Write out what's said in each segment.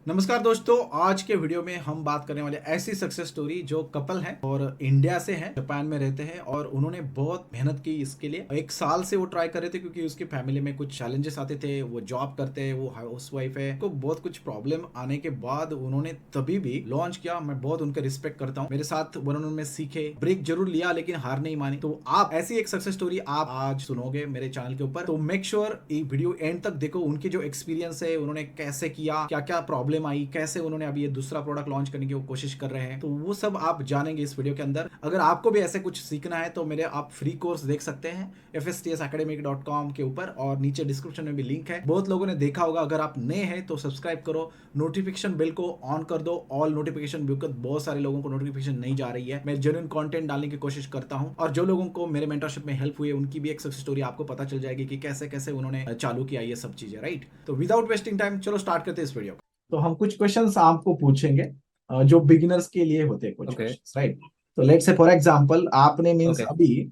नमस्कार दोस्तों, आज के वीडियो में हम बात करने वाले ऐसी सक्सेस स्टोरी जो कपल है और इंडिया से है, जापान में रहते हैं और उन्होंने बहुत मेहनत की इसके लिए। 1 साल से वो ट्राई कर रहे थे क्योंकि उसकी फैमिली में कुछ चैलेंजेस आते थे। वो जॉब करते हैं, वो हाउस वाइफ है, तो बहुत कुछ प्रॉब्लम आने के बाद उन्होंने तभी भी लॉन्च किया। मैं बहुत उनका रिस्पेक्ट करता हूँ। मेरे साथ उन्होंने सीखे, ब्रेक जरूर लिया लेकिन हार नहीं मानी। तो आप ऐसी एक सक्सेस स्टोरी आप आज सुनोगे मेरे चैनल के ऊपर, तो मेक श्योर ये वीडियो एंड तक देखो। उनकी जो एक्सपीरियंस है, उन्होंने कैसे किया, क्या क्या प्रॉब्लम आई, कैसे उन्होंने अभी ये दूसरा प्रोडक्ट लॉन्च करने की वो कोशिश कर रहे हैं, तो वो सब आप जानेंगे इस वीडियो के अंदर। अगर आपको भी ऐसे कुछ सीखना है तो मेरे आप फ्री कोर्स देख सकते हैं fstsacademic.com के ऊपर, और नीचे डिस्क्रिप्शन में भी लिंक है। बहुत लोगों ने देखा होगा। अगर आप नए हैं तो सब्सक्राइब करो, नोटिफिकेशन बिल को ऑन कर दो, ऑल नोटिफिकेशन, बिकॉज बहुत सारे लोगों को नोटिफिकेशन नहीं जा रही है। मैं जेन्युइन कंटेंट डालने की कोशिश करता हूं, और जो लोगों को मेरे मेंटरशिप में हेल्प हुई है उनकी भी एक सक्सेस स्टोरी आपको पता चल जाएगी कि कैसे कैसे उन्होंने चालू किया ये सब चीजें, राइट। तो विदाउट वेस्टिंग टाइम चलो स्टार्ट करते हैं इस वीडियो को। तो हम कुछ क्वेश्चंस आपको पूछेंगे जो बिगिनर्स के लिए होते हैं, कुछ ओके। Questions, right. तो लेट्स से फॉर एग्जांपल आपने मींस ओके। अभी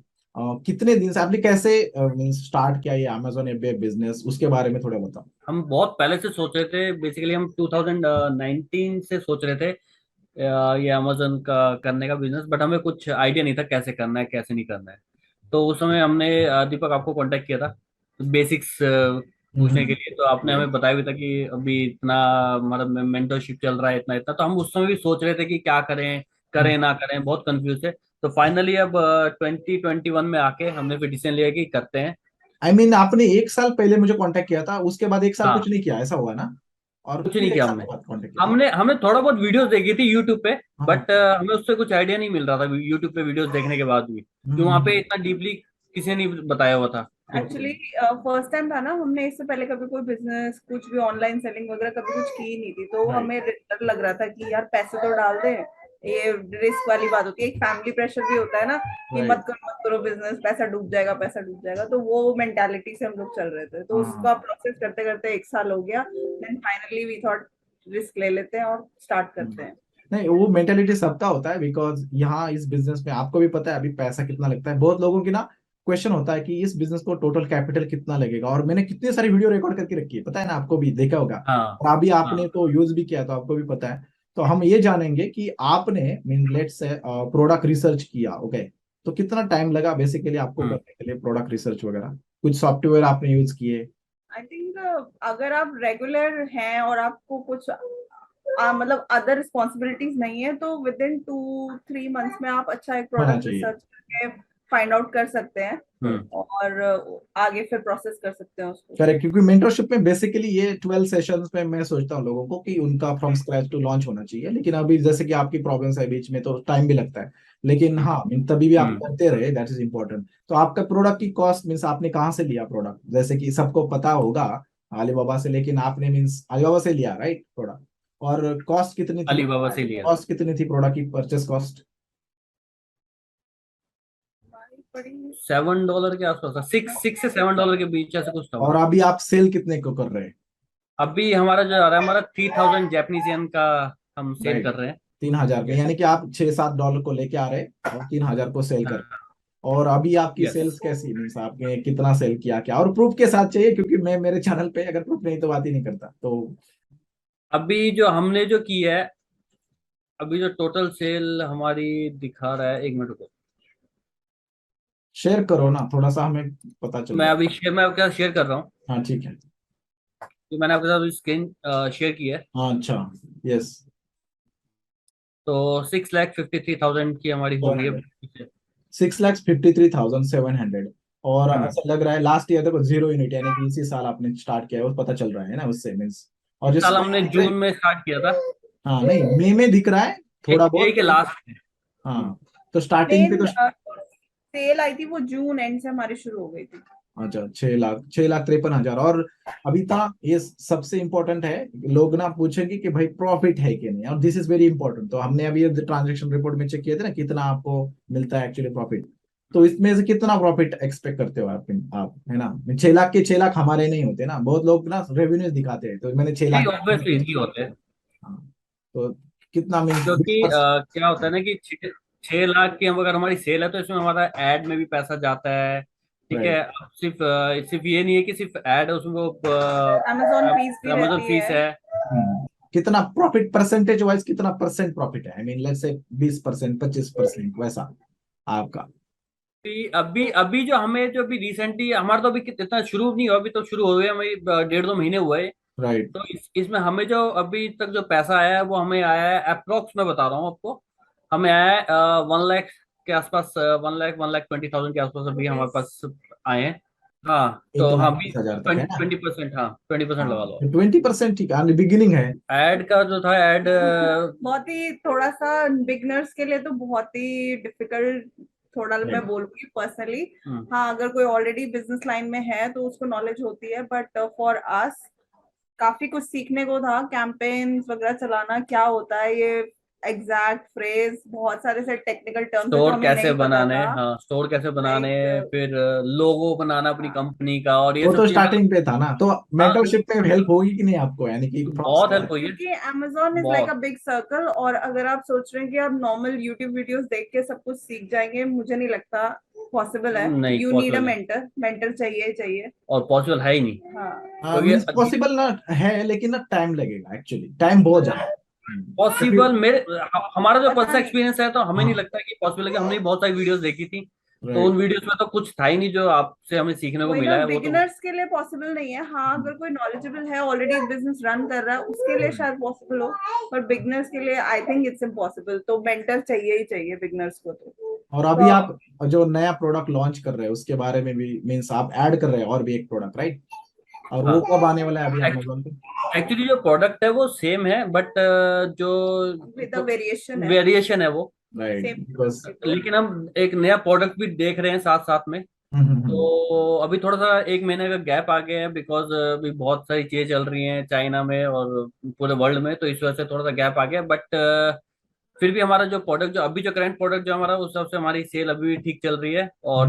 कितने दिन से आपने कैसे मींस स्टार्ट किया ये अमेजोन एफबीआई बिजनेस, उसके बारे में थोड़ा बताओ। हम बहुत पहले से सोच रहे थे, बेसिकली हम 2019 से सोच रहे थे ये अमेजोन का करने का बिजनेस, बट हमें कुछ आइडिया नहीं था कैसे करना है कैसे नहीं करना है। तो उस समय हमने दीपक आपको कांटेक्ट किया था बेसिक्स पूछने के हम्म। लिए। तो आपने हमें बताया भी था कि अभी इतना मतलब मेंटरशिप चल रहा है इतना इतना। तो हम उस समय भी सोच रहे थे कि क्या करें हम्म। करें ना करें, बहुत कंफ्यूज थे। तो फाइनली अब 2021 में आके हमने फिर डिसीजन लिया कि करते हैं। आई मीन आपने 1 साल पहले मुझे कांटेक्ट किया था, उसके बाद 1 साल कुछ हाँ, नहीं किया, ऐसा हुआ ना? और कुछ नहीं फिर एक किया साल हमने। के बाद कांटेक्ट किया था। हमने हमने थोड़ा बहुत वीडियोस देखी थी यूट्यूब पे, हाँ। बट हमें उससे कुछ आइडिया नहीं मिल रहा था यूट्यूब पे वीडियोस देखने के बाद भी, कि वहाँ पे हम्म। इतना डीपली किसी ने नहीं बताया हुआ था। ओके। एक्चुअली फर्स्ट टाइम था ना, हमने इससे पहले कभी कोई बिजनेस कुछ भी ऑनलाइन सेलिंग वगैरह कभी कुछ की ही नहीं थी, तो राइट। हमें डर लग रहा था कि यार पैसे तो डाल दें। ये रिस्क वाली बात होती है, एक फैमिली प्रेशर भी होता है ना कि राइट। मत करो बिजनेस, पैसा डूब जाएगा पैसा डूब जाएगा। तो वो मेंटालिटी से हम लोग चल रहे थे, तो हाँ। उसका प्रोसेस करते करते 1 साल हो गया। Then finally we thought risk ले लेते हैं और स्टार्ट करते हैं। नहीं, वो मेंटेलिटी सबका होता है, बिकॉज यहाँ इस बिजनेस में आपको भी पता है अभी पैसा कितना लगता है। बहुत लोगों की ना क्वेश्चन होता है कि इस बिजनेस को टोटल कैपिटल कितना लगेगा, और मैंने कितनी सारी वीडियो रिकॉर्ड करके रखी है, पता है ना, आपको भी देखा होगा। हाँ। और अभी हाँ। आपने तो यूज भी किया तो आपको भी पता है। तो हम ये जानेंगे कि आपने mean let's say product research किया, ओके। तो कितना टाइम लगा बेसिकली आपको हम्म। करने के लिए प्रोडक्ट रिसर्च वगैरह, कुछ सॉफ्टवेयर आपने यूज किए? आई थिंक अगर आप रेगुलर हैं और आपको कुछ मतलब अदर रिस्पॉन्सिबिलिटीज नहीं है, तो विद इन 2-3 मंथ्स में आप अच्छा एक होना प्रोडक्ट चाहिए। रिसर्च करके फाइंड आउट कर सकते हैं हम्म। और आगे फिर प्रोसेस कर सकते हैं उसको। करेक्ट, क्योंकि मेंटरशिप में बेसिकली ये 12 सेशंस में मैं सोचता हूँ लोगों को कि उनका फ्रॉम स्क्रैच टू लॉन्च होना चाहिए। लेकिन अभी जैसे कि आपकी प्रॉब्लम्स है बीच में, तो टाइम भी लगता है। लेकिन हाँ, तभी भी आप हम्म। करते रहे, दैट इज इम्पोर्टेंट। तो आपका प्रोडक्ट की कॉस्ट मीन्स आपने कहाँ से लिया प्रोडक्ट, जैसे कि सबको पता होगा अलीबाबा से, लेकिन आपने मीन्स अलीबाबा से लिया, राइट, प्रोडक्ट। और कॉस्ट कितनी थी? अलीबाबा से लिया। कॉस्ट कितनी थी प्रोडक्ट की, परचेस कॉस्ट? बड़ी $7 के आसपास था, सिक्स से $7 के बीच ऐसे कुछ था और वो। अभी आप सेल कितने को कर रहे हैं? अभी हमारा जो आ रहा है, हमारा 3000 जापानीज येन का हम सेल राइट। कर रहे हैं। 3,000 में, यस। यानी कि आप 6-7 डॉलर को लेके आ रहे हैं और 3,000 को सेल कर। हाँ। और अभी आपकी यस। सेल्स कैसी, मीन्स आपने कितना सेल किया क्या, और प्रूफ के साथ चाहिए, क्योंकि मैं मेरे चैनल पे अगर प्रूफ नहीं तो बात ही नहीं करता। तो अभी जो हमने जो की है, अभी जो टोटल सेल हमारी दिखा रहा है, 1 मिनट को। शेयर करो ना, थोड़ा सा हमें पता चल जाए। मैं आपके साथ शेयर कर रहा हूँ। हाँ ठीक है। तो मैंने आपके साथ स्क्रीन शेयर की है। हाँ अच्छा। यस। तो 6,53,000 की हमारी हो गई 700। है। 6,53,700। और हम्म। ऐसा लग रहा है लास्ट ईयर देखो 0 यूनिट, यानी कि इसी साल आपने स्टार्ट किया है, वो पता चल रहा है ना उससे, मीन्स। और इस जो साल स्पाइक हमने दिख रहा है, जून में स्टार्ट किया था। हाँ नहीं, मई में दिख रहा है थोड़ा मई बहुत। के लास्ट में। हाँ, तो स्टार्टिंग पे मेन तो सेल आई थी वो जून एंड से हमारी शुरू हो गई थी। अच्छा, 6,53,000। और अभी तक ये सबसे इंपॉर्टेंट है, लोग ना पूछेंगे कि भाई प्रॉफिट है कि नहीं, और दिस इज वेरी इंपॉर्टेंट। तो हमने अभी ट्रांजेक्शन रिपोर्ट में चेक किए थे ना कितना आपको मिलता है एक्चुअली प्रॉफिट। तो इसमें से कितना प्रॉफिट एक्सपेक्ट करते हो आप, है ना? 6 लाख के 6 लाख हमारे नहीं होते ना, बहुत लोग ना रेवेन्यूज दिखाते हैं, तो मैंने 6 लाख नहीं, ऑब्वियसली नहीं होते। हाँ। तो कितना मीन्स क्योंकि 20%? क्या होता है ना कि 6 लाख की अगर हमारी सेल है, तो इसमें हमारा एड में भी पैसा जाता है। ठीक है। राइट। अब सिर्फ ये नहीं है कि सिर्फ एड है उसमें, वो अमेजोन फीस भी अमेजोन रहती फीस है। है। कितना प्रॉफिट परसेंटेज वाइज कितना परसेंट प्रॉफिट है? आई मीन लेट्स से 20%, 25% वैसा आपका। अभी अभी जो हमें जो अभी रिसेंटली हमारा तो अभी इतना शुरू नहीं हुआ, अभी तो शुरू हो गए हमें 1.5-2 महीने हुए हैं। राइट। तो इसमें हमें जो अभी तक जो पैसा आया है वो हमें आया है अप्रोक्स, मैं बता रहा हूँ आपको, हमें आया है 1 लाख के आसपास, 1 लाख के आसपास अभी हमारे पास आए हैं। हाँ तो एक हाँ लाख अभी बीस हजार तक है ना? 20%, हाँ 20% लगा लो। हाँ 20% ठीक है, बिगिनिंग है। एड का जो था एड, बहुत ही थोड़ा सा बिगनर्स के लिए तो बहुत ही डिफिकल्ट, थोड़ा मैं बोलूंगी पर्सनली। हाँ अगर कोई ऑलरेडी बिजनेस लाइन में है तो उसको नॉलेज होती है, बट फॉर अस काफी कुछ सीखने को था। कैंपेन्स वगैरह चलाना क्या होता है, ये एग्जैक्ट फ्रेज, बहुत सारे से टेक्निकल टर्म्स है जो स्टोर हमें कैसे नहीं पता बनाने, था। हाँ स्टोर कैसे बनाने, लाइक फिर लोगो बनाना अपनी कंपनी का, और ये वो सब तो चीजें मतलब। स्टार्टिंग पे था ना, तो हाँ मेंटरशिप में हेल्प होगी कि नहीं आपको, यानी कि फ्रॉम बहुत हेल्प हुई है, क्योंकि Amazon इज लाइक अ बहुत। बिग सर्कल, और अगर आप सोच रहे हैं कि आप नॉर्मल यूट्यूब वीडियोस देख के सब कुछ सीख जाएंगे, मुझे नहीं लगता पॉसिबल है। नहीं यू नीड अ पॉसिबल नहीं, मेंटर, मेंटर चाहिए ही चाहिए। और पॉसिबल है ही नहीं, हाँ मीन्स क्योंकि पॉसिबल ना है, लेकिन ना टाइम लगेगा, एक्चुअली टाइम बहुत ज्यादा है। क्योंकि पॉसिबल मेरे हमारा जो पता पर्सनल नहीं। एक्सपीरियंस है तो हमें नहीं हाँ लगता कि पॉसिबल है, कि हमने बहुत सारी वीडियोस देखी थी, तो उन राइट। वीडियोस में तो कुछ था ही नहीं जो आपसे हमें सीखने को वही ना, मिला है, वो तो। बिगिनर्स के लिए पॉसिबल नहीं है। हाँ अगर कोई नॉलेजेबल है, ऑलरेडी बिजनेस रन कर रहा है, उसके लिए शायद पॉसिबल हो, पर बिगिनर्स के लिए आई थिंक इट्स इम्पॉसिबल। तो मेंटर चाहिए ही चाहिए बिगिनर्स को और अभी तो आप जो नया प्रोडक्ट लॉन्च कर रहे हैं उसके बारे में भी, मीन्स आप ऐड कर रहे हैं और भी एक प्रोडक्ट, राइट? और वो हाँ कब आने वाला है अभी अमेजोन पे? एक्चुअली जो प्रोडक्ट है वो सेम है, बट जो विद अ वेरिएशन है, वेरिएशन है वो, राइट, सेम बिकॉज तो। लेकिन हम एक नया प्रोडक्ट भी देख रहे हैं साथ साथ में। तो अभी थोड़ा सा 1 महीने का गैप आ गया है, बिकॉज अभी बहुत सारी चीजें चल रही हैं चाइना में और पूरे वर्ल्ड में, तो इस वजह से थोड़ा सा गैप आ गया, बट फिर भी हमारा जो प्रोडक्ट, जो अभी जो करंट प्रोडक्ट जो हमारा, उस हिसाब से हमारी सेल अभी भी ठीक चल रही है, और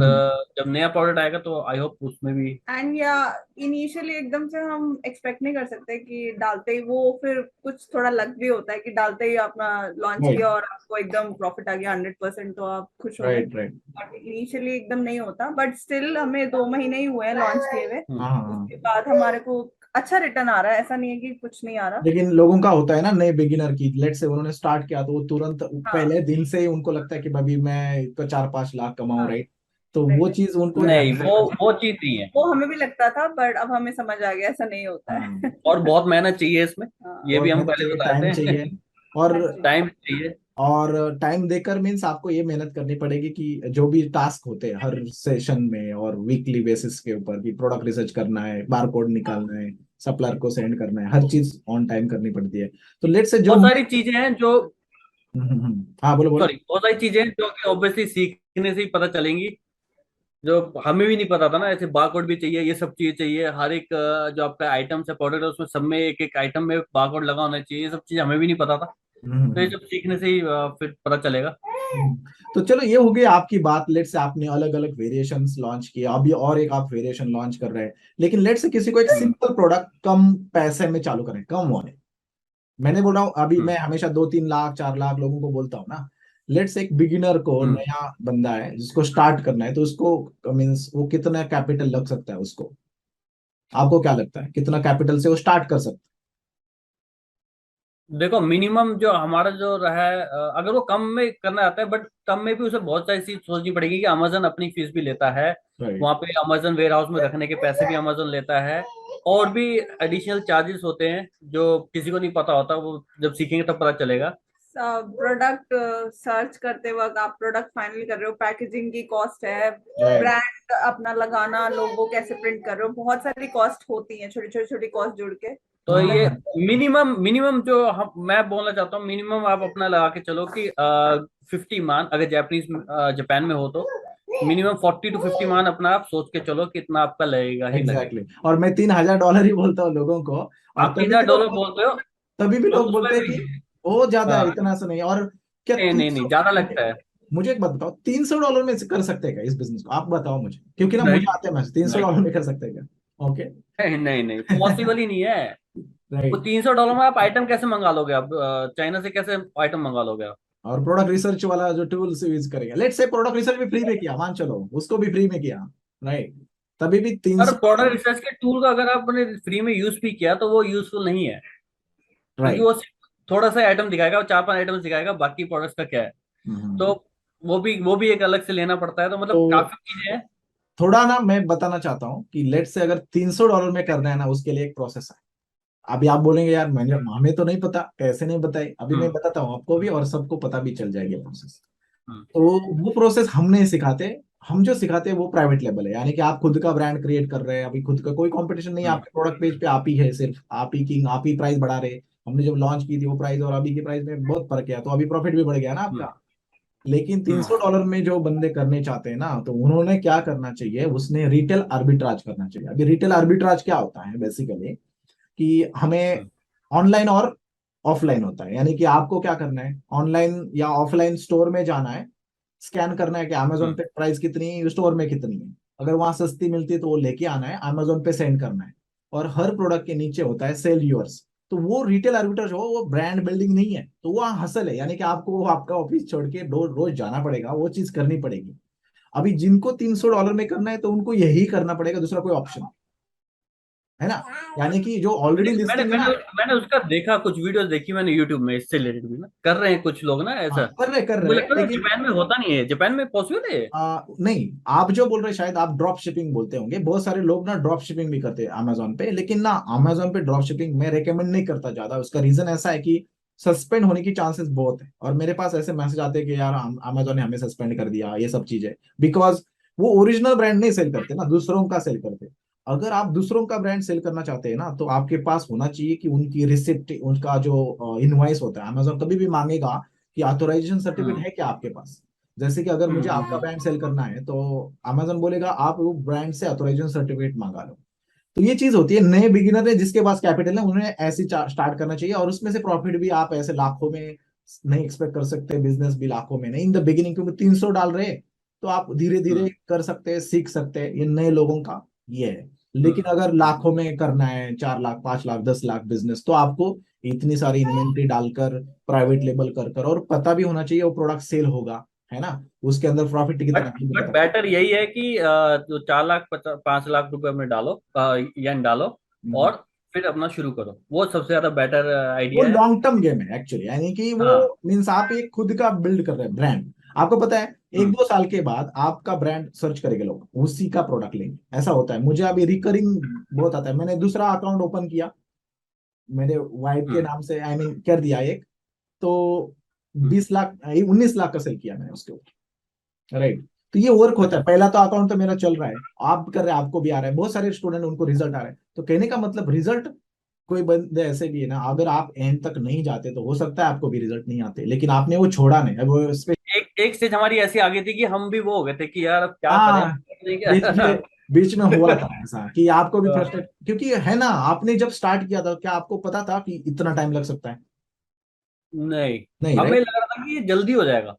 जब नया प्रोडक्ट आएगा तो आई होप उसमें भी। एंड या इनिशियली एकदम से हम एक्सपेक्ट नहीं कर सकते कि डालते ही वो, फिर कुछ थोड़ा लक भी होता है कि डालते ही अपना लॉन्च राइट किया और आपको एकदम प्रॉफिट आ गया 100%, तो आप खुश हो गए। Right right. बट इनिशियली एकदम नहीं होता, बट स्टिल हमें 2 महीने ही हुए हैं लॉन्च किए हुए। हम्म। हाँ हाँ उसके हाँ। बाद हमारे को अच्छा रिटर्न आ रहा है, ऐसा नहीं है कि कुछ नहीं आ रहा। लेकिन लोगों का होता है ना, नए बिगिनर की, लेट से उन्होंने स्टार्ट किया तो वो तुरंत हाँ पहले दिन से ही उनको लगता है कि भाभी मैं तो 4-5 लाख कमाऊं, हाँ राइट? तो वो राइट। चीज उनको ध्यान नहीं में वो रखना चाहिए। वो चीज नहीं है। वो हमें भी लगता था, बट अब हमें समझ आ गया ऐसा नहीं होता हाँ, है। और बहुत मेहनत चाहिए इसमें, हाँ ये भी बहुत हम मेहनत पहले चाहिए, टाइम बताते हैं। चाहिए। और हाँ जी। टाइम चाहिए। और टाइम देकर मीन्स आपको ये मेहनत करनी पड़ेगी कि जो भी टास्क होते हैं हर सेशन में और वीकली बेसिस के ऊपर, कि प्रोडक्ट रिसर्च करना है, बारकोड निकालना है, सप्लायर को सेंड करना है, हर चीज ऑन टाइम करनी पड़ती है। तो लेट से जो बहुत सारी चीजें हैं जो, हाँ बोलो बोलो। सॉरी, बहुत सारी चीजें हैं जो कि ऑब्वियसली सीखने से ही पता चलेंगी, जो हमें भी नहीं पता था ना। ऐसे बारकोड भी चाहिए, ये सब चीजें चाहिए, हर एक जो आपका आइटम है, प्रोडक्ट है, उसमें सब में एक एक आइटम में बारकोड लगा होना चाहिए, ये सब चीजें हमें भी नहीं पता था। तो ये सब सीखने से ही फिर पता चलेगा। तो चलो ये हो गई आपकी बात। लेट से आपने अलग अलग वेरिएशंस लॉन्च किए, अभी और एक आप वेरिएशन लॉन्च कर रहे हैं। लेकिन लेट से किसी को एक हम्म सिंपल प्रोडक्ट कम पैसे में चालू करें, कम वाले। मैंने बोल रहा हूँ, अभी हम्म मैं हमेशा 2-3 लाख 4 लाख लोगों को बोलता हूँ ना। लेट्स एक बिगिनर को, हम्म। नया बंदा है जिसको स्टार्ट करना है, तो उसको मीन्स वो कितना कैपिटल लग सकता है उसको? आपको क्या लगता है कितना कैपिटल से वो स्टार्ट कर सकता देखो मिनिमम जो हमारा जो रहा है, अगर वो कम में करना आता है, बट कम में भी उसे बहुत सारी चीज सोचनी पड़ेगी कि अमेजन अपनी फीस भी लेता है, है? राइट। वहां पे अमेजन वेयर हाउस में रखने के पैसे भी अमेजन लेता है, और भी एडिशनल चार्जेस होते हैं जो किसी को नहीं पता होता, वो जब सीखेंगे तब पता चलेगा। प्रोडक्ट सर्च करते वक्त आप प्रोडक्ट फाइनल कर रहे हो, पैकेजिंग की कॉस्ट है, राइट। ब्रांड अपना लगाना, लोगो कैसे प्रिंट कर रहे हो, बहुत सारी कॉस्ट होती है, छोटी छोटी छोटी कॉस्ट जुड़ के। तो हाँ ये हाँ मिनिमम मिनिमम जो हम मैं बोलना चाहता हूँ, मिनिमम आप अपना लगा के चलो कि 50 मान, अगर जापानीज जापान में हो तो मिनिमम 40 to 50 मान अपना आप सोच के चलो कि इतना आपका लगेगा ही लगेगा। एग्जैक्टली और मैं $3,000 ही बोलता हूँ लोगों को। और आप $3,000 बोलते हो, तभी भी तो लोग उसमें बोलते हैं भी, कि वो ज्यादा है, हाँ, इतना से नहीं। और क्या नहीं तीन नहीं सौ नहीं, ज्यादा लगता है। मुझे एक बात बताओ, $300 में से कर सकते हैं क्या इस बिजनेस को? आप बताओ मुझे, क्योंकि ना मुझे नहीं आते हैं मैसेज, तीन सौ नहीं डॉलर में कर सकते हैं क्या? ओके। नहीं नहीं नहीं, पॉसिबल ही नहीं है। वो राइट। $300 में आप आइटम कैसे मंगा लोगे? आप चाइना से कैसे आइटम मंगा लोगे आप? और प्रोडक्ट रिसर्च वाला जो टूल्स यूज करेंगे, लेट्स से प्रोडक्ट रिसर्च भी फ्री में किया, मान चलो उसको भी फ्री में किया, राइट? तभी भी तीन और सौ प्रोडक्ट रिसर्च के टूल का अगर आपने फ्री में यूज भी किया तो वो यूजफुल नहीं है। क्योंकि वो सिर्फ थोड़ा सा आइटम दिखाएगा, 4-5 आइटम दिखाएगा, बाकी प्रोडक्ट्स का क्या है। तो वो भी एक अलग से लेना पड़ता है, तो मतलब तो काफी चीजें हैं। थोड़ा ना मैं बताना चाहता हूँ कि लेट से अगर $300 में करना है ना, उसके लिए एक प्रोसेस है। अभी आप बोलेंगे यार मैंने हमें तो नहीं पता, कैसे नहीं बताए, अभी मैं हम्म। बताता हूँ आपको भी और सबको पता भी चल जाएगी प्रोसेस। हम्म। तो वो प्रोसेस हम नहीं सिखाते। हम जो सिखाते हैं वो प्राइवेट लेवल है, यानी कि आप खुद का ब्रांड क्रिएट कर रहे हैं, अभी खुद का कोई कंपटीशन नहीं है, हम्म। आपके प्रोडक्ट पेज पे आप ही है, सिर्फ आप ही किंग, आप ही प्राइस बढ़ा रहे। हमने जब लॉन्च की थी वो प्राइस और अभी की प्राइस में बहुत फर्क है, तो अभी प्रॉफिट भी बढ़ गया ना हम्म। आपका। लेकिन तीन हम्म। सौ डॉलर में जो बंदे करने चाहते हैं ना, तो उन्होंने क्या करना चाहिए, उसने रिटेल आर्बिट्राज करना चाहिए। अभी रिटेल आर्बिट्राज क्या होता है बेसिकली, कि हमें हम्म। ऑनलाइन और ऑफलाइन होता है, यानी कि आपको क्या करना है, ऑनलाइन या ऑफलाइन स्टोर में जाना है, स्कैन करना है कि अमेजोन हम्म। पे प्राइस कितनी है, स्टोर में कितनी है। अगर वहां सस्ती मिलती है तो वो लेके आना है, अमेजोन पे सेंड करना है। और हर प्रोडक्ट के नीचे होता है सेल यूअर्स। तो वो रिटेल आर्बिट्राज हो, वो ब्रांड बिल्डिंग नहीं है, तो वो हसल है, यानी कि आपको आपका ऑफिस छोड़ के रोज रोज जाना पड़ेगा, वो चीज करनी पड़ेगी। अभी जिनको $300 में करना है तो उनको यही करना पड़ेगा, दूसरा कोई ऑप्शन है ना। यानी कि जो ऑलरेडी मैंने लिस्टिंग है मैंने ना। मैंने उसका देखा, कुछ वीडियोस देखी मैंने यूट्यूब में, इससे रिलेटेड भी ना कर रहे हैं कुछ लोग ना हाँ, ऐसा। कर मुझे रहे हैं लगता है लेकिन जापान में होता नहीं है, जापान में पॉसिबल है। नहीं, आप जो बोल रहे हैं शायद आप ड्रॉप शिपिंग बोलते होंगे। बहुत सारे लोग ना ड्रॉप शिपिंग भी करते हैं अमेजोन पे, लेकिन ना अमेजोन पे ड्रॉप शिपिंग मैं रेकमेंड नहीं करता ज्यादा। उसका रीजन ऐसा है कि सस्पेंड होने की चांसेस बहुत है, और मेरे पास ऐसे मैसेज आते हैं कि यार अमेजोन ने हमें सस्पेंड कर दिया, ये सब चीजें। बिकॉज वो ओरिजिनल ब्रांड नहीं सेल करते ना, दूसरों का सेल करते। अगर आप दूसरों का ब्रांड सेल करना चाहते हैं ना, तो आपके पास होना चाहिए कि उनकी रिसिप्ट, उनका जो इनवॉइस होता है, अमेजोन कभी भी मांगेगा कि ऑथोराइजेशन सर्टिफिकेट हम्म। है क्या आपके पास। जैसे कि अगर मुझे आपका हम्म। ब्रांड सेल करना है, तो अमेजोन बोलेगा आप वो ब्रांड से ऑथोराइजेशन सर्टिफिकेट मांगा लो। तो ये चीज होती है, नए बिगिनर है जिसके पास कैपिटल है, उन्हें ऐसे स्टार्ट करना चाहिए, और उसमें से प्रॉफिट भी आप ऐसे लाखों में नहीं एक्सपेक्ट कर सकते, बिजनेस भी लाखों में नहीं इन द बिगिनिंग, क्योंकि 300 डाल रहे हैं। तो आप धीरे धीरे हम्म। कर सकते हैं, सीख सकते हैं, ये नए लोगों का ये है। लेकिन हम्म। अगर लाखों में करना है, 4 लाख 5 लाख 10 लाख बिजनेस, तो आपको इतनी सारी इन्वेंट्री डालकर, प्राइवेट लेबल कर कर, और पता भी होना चाहिए वो प्रोडक्ट सेल होगा, है ना। उसके अंदर प्रॉफिट कितना बट है, ये भी बट पता बेटर यही है कि जो 4 लाख 5 लाख रुपए में डालो, येन डालो, होगा। और फिर अपना शुरू करो, वो सबसे ज्यादा बेटर वो आइडिया है। लॉन्ग टर्म गेम है एक्चुअली, यानी कि वो हाँ। मीन्स आप एक खुद का बिल्ड कर रहे हैं ब्रांड। आपको पता है, एक हम्म। दो साल के बाद आपका ब्रांड सर्च करेंगे लोग, उसी का प्रोडक्ट लेंगे, ऐसा होता है। मुझे अभी रिकरिंग बहुत आता है। मैंने दूसरा अकाउंट ओपन किया मेरे वाइफ के हम्म। नाम से, आई मीन कर दिया एक, तो हम्म। 20 लाख 19 लाख का सेल किया मैंने उसके ऊपर, राइट। तो ये वर्क होता है। अच्छा। पहला तो अकाउंट तो मेरा चल रहा है, आप भी कर रहे हैं, आपको भी आ रहा है, बहुत सारे स्टूडेंट उनको रिजल्ट आ रहा है। तो कहने का मतलब रिजल्ट, कोई बंदे ऐसे भी है ना, अगर आप एंड तक नहीं जाते तो हो सकता है आपको भी रिजल्ट नहीं आते, लेकिन आपने वो छोड़ा नहीं, अब वो एक एक स्टेज हमारी ऐसी आ गई थी कि हम भी वो हो गए थे कि यार अब क्या करें, हाँ, हम नहीं बीच क्या। में बीच में हुआ था ऐसा कि आपको भी फ्रस्ट्रेट, क्योंकि है ना, आपने जब स्टार्ट किया था क्या आपको पता था कि इतना टाइम लग सकता है? नहीं, नहीं, हमें राइट। लग रहा था कि ये जल्दी हो जाएगा,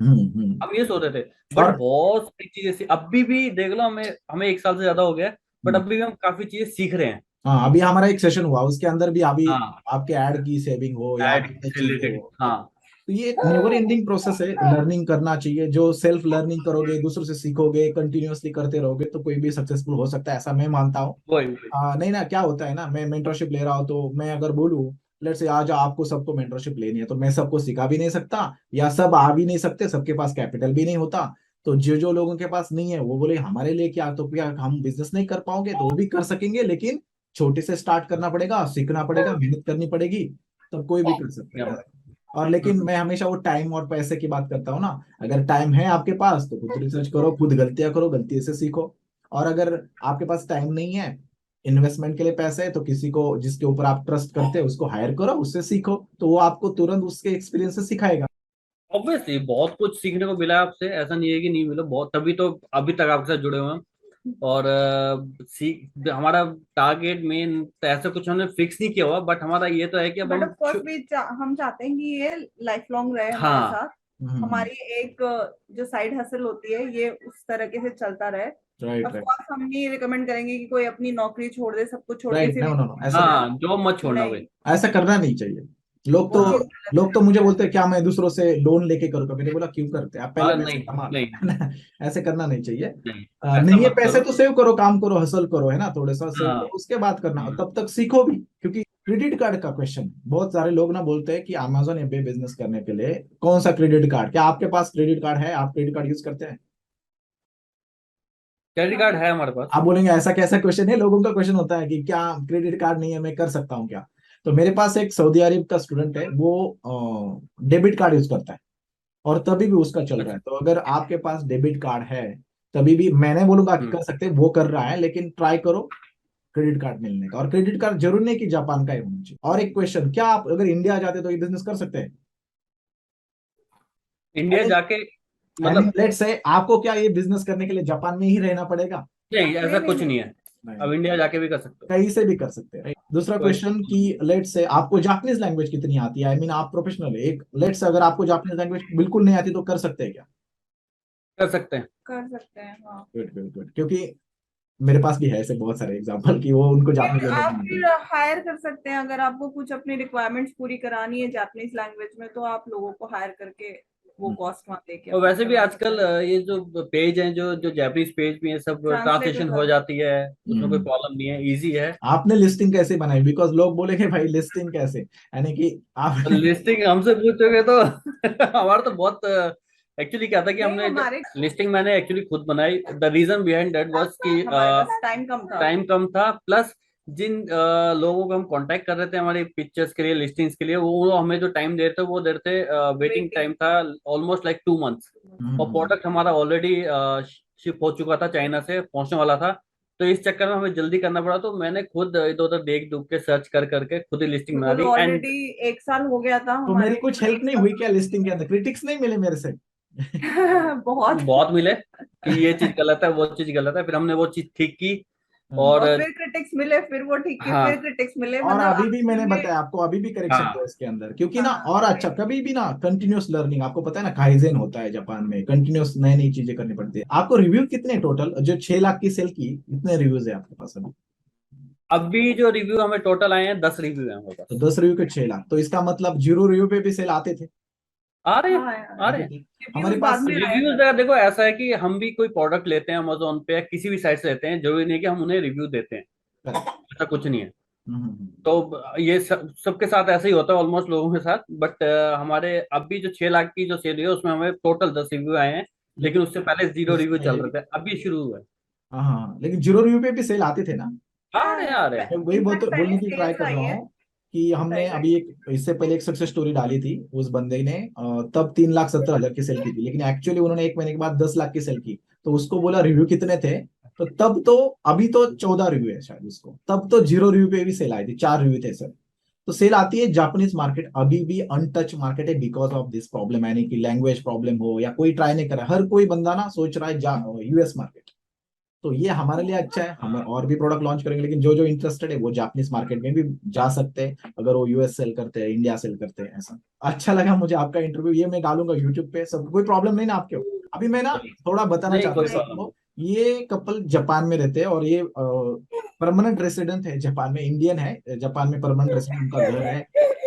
हम्म। हम ये सोच रहे थे। बट और बहुत सारी चीजें अभी भी देख लो, हमें हमें 1 साल से ज्यादा हो गया, बट हम्म, अभी भी हम काफी चीजें सीख रहे हैं। हाँ, अभी हमारा एक सेशन हुआ, उसके अंदर भी अभी हाँ, आपके ऐड की सेविंग हो या एड अन्य से चीजें रिलेटेड। हो, हाँ। तो ये एक नेवर एंडिंग प्रोसेस है। लर्निंग करना चाहिए, जो सेल्फ लर्निंग करोगे, दूसरों से सीखोगे, कंटिन्यूअसली करते रहोगे, तो कोई भी सक्सेसफुल हो सकता है, ऐसा मैं मानता हूँ। वही। नहीं ना, क्या होता है ना, मैं मेंटरशिप ले रहा हूँ, तो मैं अगर बोलूँ लेट्स से आज आपको सबको मेंटरशिप लेनी है, तो मैं सबको सिखा भी नहीं सकता, या सब आ भी नहीं सकते, सबके पास कैपिटल भी नहीं होता। तो जो जो लोगों के पास नहीं है वो बोले हमारे लिए क्या, तो क्या हम बिजनेस नहीं कर पाओगे, तो वो भी कर सकेंगे, लेकिन छोटे से स्टार्ट करना पड़ेगा, सीखना पड़ेगा, मेहनत करनी पड़ेगी, तब कोई भी कर सकता है। और लेकिन मैं हमेशा वो टाइम और पैसे की बात करता हूँ ना। अगर टाइम है आपके पास तो खुद रिसर्च करो, खुद गलतियां करो, गलती से सीखो। और अगर आपके पास टाइम नहीं है, इन्वेस्टमेंट के लिए पैसे है, तो किसी को जिसके ऊपर आप ट्रस्ट करते हैं उसको हायर करो, उससे सीखो, तो वो आपको तुरंत उसके एक्सपीरियंस से सिखाएगा। ऑब्वियसली बहुत कुछ सीखने को मिला है आपसे, ऐसा नहीं है कि नहीं मिला, बहुत, तभी तो अभी तक आपके साथ जुड़े हुए हैं। और सीख हमारा टारगेट मेन तो ऐसा कुछ हमने फिक्स नहीं किया हुआ, बट हमारा ये तो है कि अब बट हम ऑफ कोर्स भी हम चाहते हैं कि ये लाइफ लॉन्ग रहे हमारे हाँ। साथ। हम्म। हमारी एक जो साइड हसल होती है ये उस तरीके से चलता रहे। Right, of right. कोर्स हम नहीं रिकमेंड करेंगे कि कोई अपनी नौकरी छोड़ दे, सब कुछ छोड़ के राइट, सिर्फ नो नो नो, ऐसा नहीं, हाँ, जॉब मत छोड़ना नहीं, भाई। ऐसा करना नहीं चाहिए। लोग तो वो चीज गलत लोग तो मुझे बोलते हैं क्या मैं दूसरों से लोन लेके करूँगा, मैंने बोला क्यों करते हैं, आप पहले हाँ, पैसे नहीं कमा लो, नहीं है ना। ऐसे करना नहीं चाहिए। नहीं, ऐसा नहीं है मत पैसे करो। तो सेव करो, काम करो, हसल करो, है ना, थोड़ा सा सेव हाँ। करो, उसके बाद करना, और हम्म। तब तक सीखो भी, क्योंकि क्रेडिट कार्ड का क्वेश्चन बहुत सारे लोग ना बोलते हैं कि अमेजोन ऐप पे बिजनेस करने के लिए कौन सा क्रेडिट कार्ड, क्या आपके पास क्रेडिट कार्ड है? आप क्रेडिट कार्ड यूज करते हैं? क्रेडिट कार्ड है हमारे पास। आप बोलेंगे ऐसा कैसा क्वेश्चन है, लोगों का क्वेश्चन होता है कि क्या क्रेडिट कार्ड नहीं है मैं कर सकता हूँ क्या? तो मेरे पास एक सऊदी अरब का स्टूडेंट है, वो डेबिट कार्ड यूज करता है और तभी भी उसका चल रहा अच्छा। है। तो अगर आपके पास डेबिट कार्ड है तभी भी मैंने बोलूंगा कि हम्म। कर सकते हैं, वो कर रहा है, लेकिन ट्राई करो क्रेडिट कार्ड मिलने का। और क्रेडिट कार्ड जरूर नहीं कि जापान का ही होना चाहिए। और एक क्वेश्चन, क्या आप अगर इंडिया जाते तो ये बिजनेस कर सकते हैं? इंडिया जाके आई मीन मतलब लेट्स से आपको क्या ये बिजनेस करने के लिए जापान में ही रहना पड़ेगा? नहीं, नहीं ऐसा नहीं कुछ नहीं। नहीं है। नहीं, अब इंडिया जाके भी कर सकते हो। कहीं से भी कर सकते हैं, right? दूसरा कोई क्वेश्चन कि लेट से आपको जापानीज लैंग्वेज कितनी आती है? आई मीन आप प्रोफेशनल है एक, लेट से अगर आपको जापानीज लैंग्वेज बिल्कुल नहीं आती तो कर सकते हैं क्या? कर सकते हैं। कर सकते हैं हाँ। गुड गुड गुड, क्योंकि मेरे पास भी है ऐसे बहुत सारे एग्जांपल कि वो उनको फिर जापानीज लैंग्वेज आप नहीं फिर आती। हायर कर सकते हैं, अगर आपको कुछ अपनी रिक्वायरमेंट्स पूरी करानी है जापानीज लैंग्वेज में तो आप लोगों को हायर करके वो हम्म, कॉस्ट वहां दे के और अपना वैसे भी करवा सकते आजकल हैं। ये जो पेज हैं, जो जो जैपनीज पेज भी है, सब ट्रांसलेट हो ट्रांसलेशन हो जाता जाती है। उसमें कोई हम्म। प्रॉब्लम नहीं है, इजी है। आपने लिस्टिंग कैसे बनाई? बिकॉज लोग बोलेंगे भाई लिस्टिंग कैसे, यानी कि आप लिस्टिंग हमसे पूछोगे तो हमारा तो बहुत एक्चुअली क्या था कि नहीं हमने हमारे लिस्टिंग मैंने एक्चुअली खुद बनाई। The reason behind that was कि हमारे पास टाइम कम था। टाइम कम था, प्लस जिन लोगों को हम कांटेक्ट कर रहे थे हमारी पिक्चर्स के लिए, लिस्टिंग्स के लिए, वो हमें जो टाइम दे रहे थे वो दे रहे थे, वेटिंग वेटिंग। टाइम था ऑलमोस्ट लाइक 2 मंथ्स। और प्रोडक्ट हमारा ऑलरेडी शिप हो चुका था, चाइना से पहुंचने वाला था। तो इस चक्कर में हमें जल्दी करना पड़ा, तो मैंने खुद इधर उधर देख दुख के सर्च कर करके खुद ही लिस्टिंग बना बिकॉज दी। एंड ऑलरेडी 1 साल हो गया था तो मेरी हमारे कुछ हेल्प एक नहीं साल हुई क्या लिस्टिंग के अंदर? क्रिटिक्स नहीं मिले मेरे से? बहुत। बहुत मिले कि ये चीज गलत है, वो चीज गलत है, फिर हमने वो चीज ठीक की। हाँ। और और फिर क्रिटिक्स मिले, फिर वो ठीक है, फिर हाँ क्रिटिक्स मिले, और मतलब अभी भी आखिर मैंने में। बताया आपको, अभी भी करेक्शन हाँ हुआ इसके अंदर, क्योंकि ना हाँ और अच्छा वही। कभी भी ना कंटिन्यूअस लर्निंग, आपको पता है ना काइजेन होता है जापान में, कंटिन्यूअस नई नई चीजें करनी पड़ती है। आपको रिव्यू कितने टोटल, जो 6 लाख की सेल की, कितने रिव्यूज है आपके पास अभी? अभी जो रिव्यू हमें टोटल आए हैं, 10 रिव्यू हैं हमारे तो पास। 10 रिव्यू के 6 लाख, तो इसका मतलब 0 रिव्यू पे भी सेल आते थे? आ रहे हैं, हाँ यार, आ रहे हैं। आते थे। हमारे रिव्यूज बाद पास में आए रिव्यूज हैं। देखो, ऐसा है कि हम भी कोई प्रोडक्ट लेते हैं अमेजोन पे या किसी भी साइट से लेते हैं, जरूरी नहीं कि हम उन्हें रिव्यू देते हैं। करेक्ट। ऐसा कुछ नहीं है। हम्म। तो ये सबके साथ ऐसा ही होता है, ऑलमोस्ट लोगों के साथ। बट हमारे अभी जो 6 लाख की जो सेल हुई है, उसमें हमें टोटल 10 रिव्यू आए हैं। लेकिन लेकिन उससे पहले 0 रिव्यू पहले चल भी, रहे थे, अभी शुरू हुआ है। हाँ हाँ, लेकिन 0 रिव्यू पे भी सेल आते थे ना? आ रहे हैं, आ रहे हैं। मैं वही इनफैक्ट पहले बोलने की ट्राई सेल्स कर आई रहा है। हूँ कि हमने सही राइट। अभी एक इससे पहले एक सक्सेस स्टोरी डाली थी, उस बंदे ने तब 3,70,000 की सेल की थी, लेकिन एक्चुअली उन्होंने 1 महीने के बाद 10 लाख की सेल की। तो उसको बोला रिव्यू कितने थे, तो तब तो, अभी तो 14 रिव्यू है शायद उसको, तब तो 0 रिव्यू पे भी सेल आई थी, 4 रिव्यू थे सर। तो सेल आती है। जापानीज मार्केट अभी भी अनटच मार्केट है बिकॉज ऑफ दिस प्रॉब्लम, यानी कि लैंग्वेज प्रॉब्लम हो या कोई ट्राई नहीं कर रहा, हर कोई बंदा ना सोच रहा है यूएस मार्केट। तो ये हमारे लिए अच्छा है, हम और भी प्रोडक्ट लॉन्च करेंगे, लेकिन जो जो इंटरेस्टेड है वो जापानीज मार्केट में भी जा सकते हैं, अगर वो यूएस सेल करते हैं, इंडिया सेल करते हैं ऐसा। अच्छा लगा मुझे आपका इंटरव्यू, ये मैं डालूंगा यूट्यूब पे, सब कोई प्रॉब्लम नहीं ना आपके? अभी मैं ना थोड़ा बताना नहीं, चाहता हूँ कोई प्रॉब्लम नहीं। सबको। ये कपल जापान में रहते हैं और ये परमानेंट रेसिडेंट है जापान में, इंडियन है, जापान में परमानेंट रेसिडेंट, उनका घर है,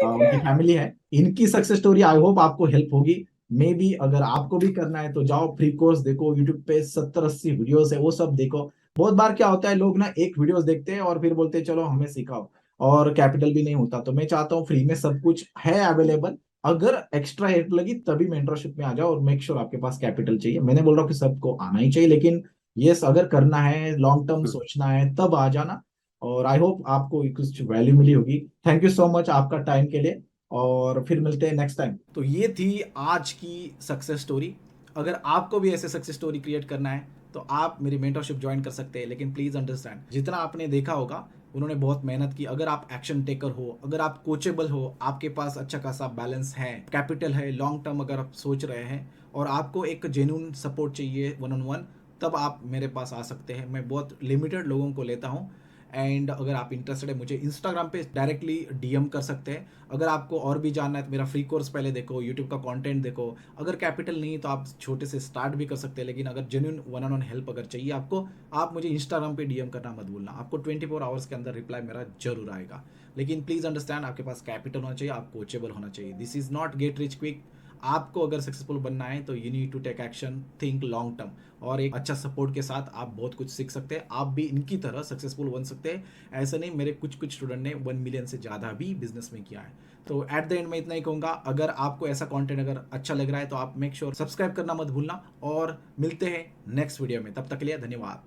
उनकी फैमिली है। इनकी सक्सेस स्टोरी आई होप आपको हेल्प होगी। मे बी अगर आपको भी करना है तो जाओ फ्री कोर्स देखो, यूट्यूब पे 70-80 वीडियोस है, वो सब देखो। बहुत बार क्या होता है, लोग ना एक वीडियोस देखते हैं और फिर बोलते हैं चलो हमें सिखाओ, और कैपिटल भी नहीं होता। तो मैं चाहता हूँ फ्री में सब कुछ है अवेलेबल, अगर एक्स्ट्रा हेल्प लगी तभी मेंटरशिप में आ जाओ, और मेक श्योर आपके पास कैपिटल चाहिए। मैंने बोल रहा हूँ कि सबको आना ही चाहिए, लेकिन यस अगर करना है, लॉन्ग टर्म सोचना है, तब आ जाना। और आई होप आपको कुछ वैल्यू मिली होगी। थैंक यू सो मच आपका टाइम के लिए, और फिर मिलते हैं नेक्स्ट टाइम। तो ये थी आज की सक्सेस स्टोरी। अगर आपको भी ऐसे सक्सेस स्टोरी क्रिएट करना है तो आप मेरी मेंटरशिप ज्वाइन कर सकते हैं, लेकिन प्लीज अंडरस्टैंड, जितना आपने देखा होगा उन्होंने बहुत मेहनत की। अगर आप एक्शन टेकर हो, अगर आप कोचेबल हो, आपके पास अच्छा खासा बैलेंस है, कैपिटल है, लॉन्ग टर्म अगर आप सोच रहे हैं, और आपको एक जेन्युइन सपोर्ट चाहिए 1-on-1, तब आप मेरे पास आ सकते हैं। मैं बहुत लिमिटेड लोगों को लेता हूँ। एंड अगर आप इंटरेस्टेड है, मुझे इंस्टाग्राम पे डायरेक्टली डीएम कर सकते हैं। अगर आपको और भी जानना है तो मेरा फ्री कोर्स पहले देखो, यूट्यूब का कंटेंट देखो। अगर कैपिटल नहीं तो आप छोटे से स्टार्ट भी कर सकते हैं, लेकिन अगर जेन्युइन 1-on-1 हेल्प अगर चाहिए आपको, आप मुझे इंस्टाग्राम पे डीएम करना मत भूलना। आपको 24 आवर्स के अंदर रिप्लाई मेरा जरूर आएगा। लेकिन प्लीज अंडरस्टैंड, आपके पास कैपिटल होना चाहिए, आप कोचेबल होना चाहिए। This is not get rich quick. आपको अगर सक्सेसफुल बनना है तो you need to take action, think long term, और एक अच्छा सपोर्ट के साथ आप बहुत कुछ सीख सकते हैं। आप भी इनकी तरह सक्सेसफुल बन सकते हैं। ऐसा नहीं, मेरे कुछ स्टूडेंट ने 1 मिलियन से ज़्यादा भी बिजनेस में किया है। तो एट द एंड मैं इतना ही कहूँगा, अगर आपको ऐसा कंटेंट अगर अच्छा लग रहा है तो आप मेक श्योर सब्सक्राइब करना मत भूलना, और मिलते हैं नेक्स्ट वीडियो में। तब तक के लिए धन्यवाद।